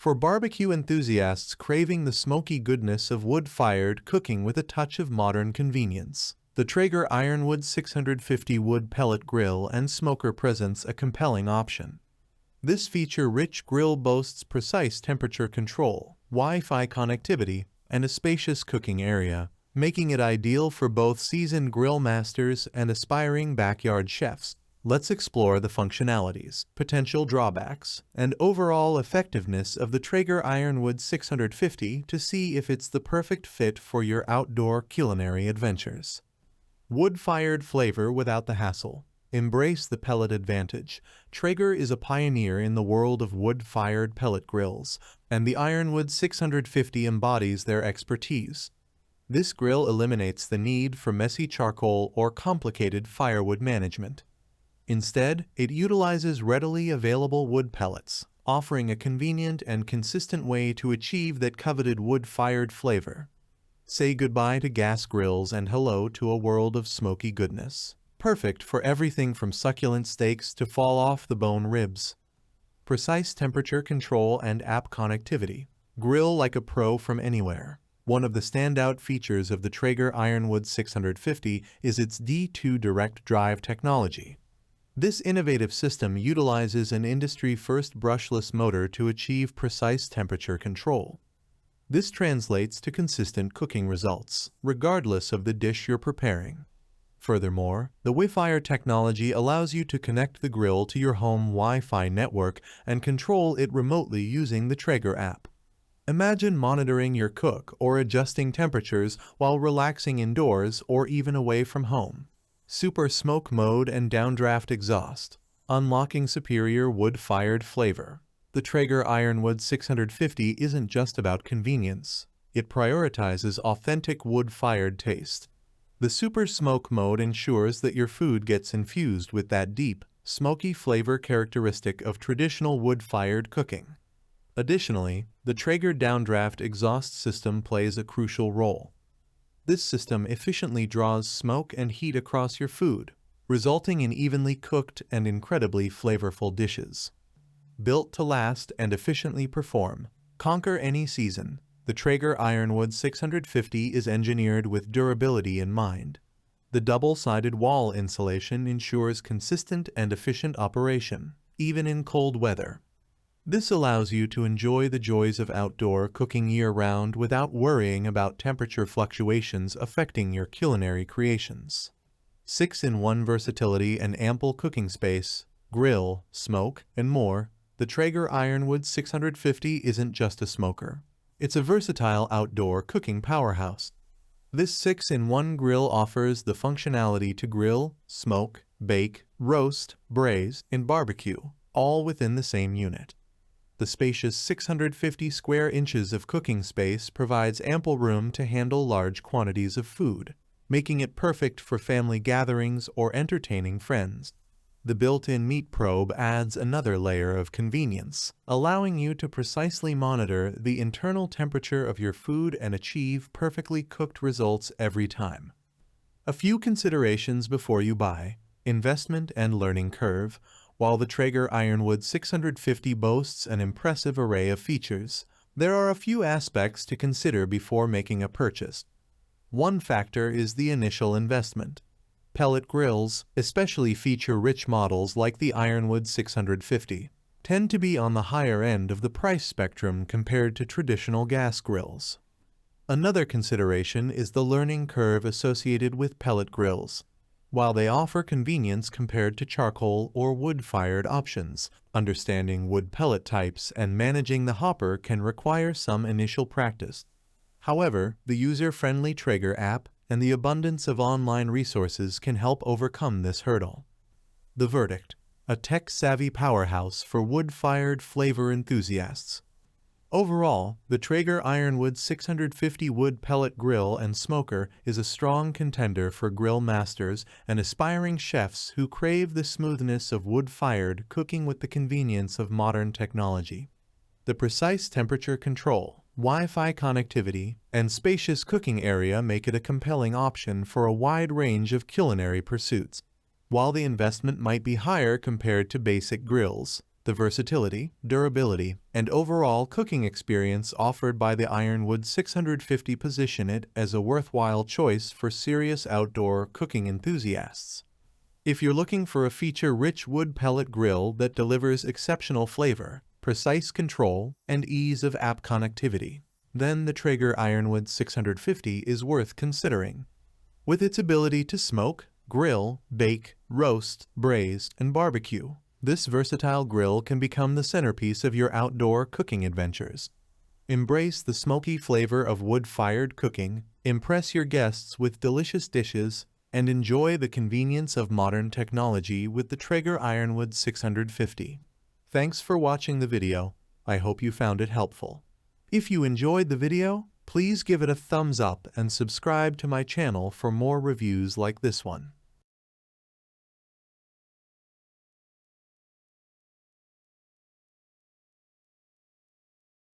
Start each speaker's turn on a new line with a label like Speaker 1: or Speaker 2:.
Speaker 1: For barbecue enthusiasts craving the smoky goodness of wood-fired cooking with a touch of modern convenience, the Traeger Ironwood 650 wood pellet grill and smoker presents a compelling option. This feature-rich grill boasts precise temperature control, Wi-Fi connectivity, and a spacious cooking area, making it ideal for both seasoned grill masters and aspiring backyard chefs. Let's explore the functionalities, potential drawbacks, and overall effectiveness of the Traeger Ironwood 650 to see if it's the perfect fit for your outdoor culinary adventures. Wood-fired flavor without the hassle. Embrace the Pellet Advantage. Traeger is a pioneer in the world of wood-fired pellet grills, and the Ironwood 650 embodies their expertise. This grill eliminates the need for messy charcoal or complicated firewood management. Instead, it utilizes readily available wood pellets, offering a convenient and consistent way to achieve that coveted wood-fired flavor. Say goodbye to gas grills and hello to a world of smoky goodness. Perfect for everything from succulent steaks to fall-off-the-bone ribs. Precise temperature control and app connectivity. Grill like a pro from anywhere. One of the standout features of the Traeger Ironwood 650 is its D2 direct drive technology. This innovative system utilizes an industry-first brushless motor to achieve precise temperature control. This translates to consistent cooking results, regardless of the dish you're preparing. Furthermore, the WiFIRE technology allows you to connect the grill to your home Wi-Fi network and control it remotely using the Traeger app. Imagine monitoring your cook or adjusting temperatures while relaxing indoors or even away from home. Super smoke mode and downdraft exhaust, unlocking superior wood-fired flavor. The Traeger Ironwood 650 isn't just about convenience. It prioritizes authentic wood-fired taste. The super smoke mode ensures that your food gets infused with that deep, smoky flavor characteristic of traditional wood-fired cooking. Additionally, the Traeger downdraft exhaust system plays a crucial role. This system efficiently draws smoke and heat across your food, resulting in evenly cooked and incredibly flavorful dishes. Built to last and efficiently perform, conquer any season, the Traeger Ironwood 650 is engineered with durability in mind. The double-sided wall insulation ensures consistent and efficient operation, even in cold weather. This allows you to enjoy the joys of outdoor cooking year-round without worrying about temperature fluctuations affecting your culinary creations. 6-in-1 versatility and ample cooking space, grill, smoke, and more. The Traeger Ironwood 650 isn't just a smoker. It's a versatile outdoor cooking powerhouse. This 6-in-1 grill offers the functionality to grill, smoke, bake, roast, braise, and barbecue, all within the same unit. The spacious 650 square inches of cooking space provides ample room to handle large quantities of food, making it perfect for family gatherings or entertaining friends. The built-in meat probe adds another layer of convenience, allowing you to precisely monitor the internal temperature of your food and achieve perfectly cooked results every time. A few considerations before you buy: investment and learning curve. While the Traeger Ironwood 650 boasts an impressive array of features, there are a few aspects to consider before making a purchase. One factor is the initial investment. Pellet grills, especially feature-rich models like the Ironwood 650, tend to be on the higher end of the price spectrum compared to traditional gas grills. Another consideration is the learning curve associated with pellet grills. While they offer convenience compared to charcoal or wood-fired options, understanding wood pellet types and managing the hopper can require some initial practice. However, the user-friendly Traeger app and the abundance of online resources can help overcome this hurdle. The verdict: a tech-savvy powerhouse for wood-fired flavor enthusiasts. Overall, the Traeger Ironwood 650 wood pellet grill and smoker is a strong contender for grill masters and aspiring chefs who crave the smoothness of wood-fired cooking with the convenience of modern technology. The precise temperature control, Wi-Fi connectivity, and spacious cooking area make it a compelling option for a wide range of culinary pursuits. While the investment might be higher compared to basic grills, The versatility, durability, and overall cooking experience offered by the Ironwood 650 position it as a worthwhile choice for serious outdoor cooking enthusiasts. If you're looking for a feature-rich wood pellet grill that delivers exceptional flavor, precise control, and ease of app connectivity, then the Traeger Ironwood 650 is worth considering. With its ability to smoke, grill, bake, roast, braise, and barbecue, this versatile grill can become the centerpiece of your outdoor cooking adventures. Embrace the smoky flavor of wood-fired cooking, impress your guests with delicious dishes, and enjoy the convenience of modern technology with the Traeger Ironwood 650. Thanks for watching the video. I hope you found it helpful. If you enjoyed the video, please give it a thumbs up and subscribe to my channel for more reviews like this one.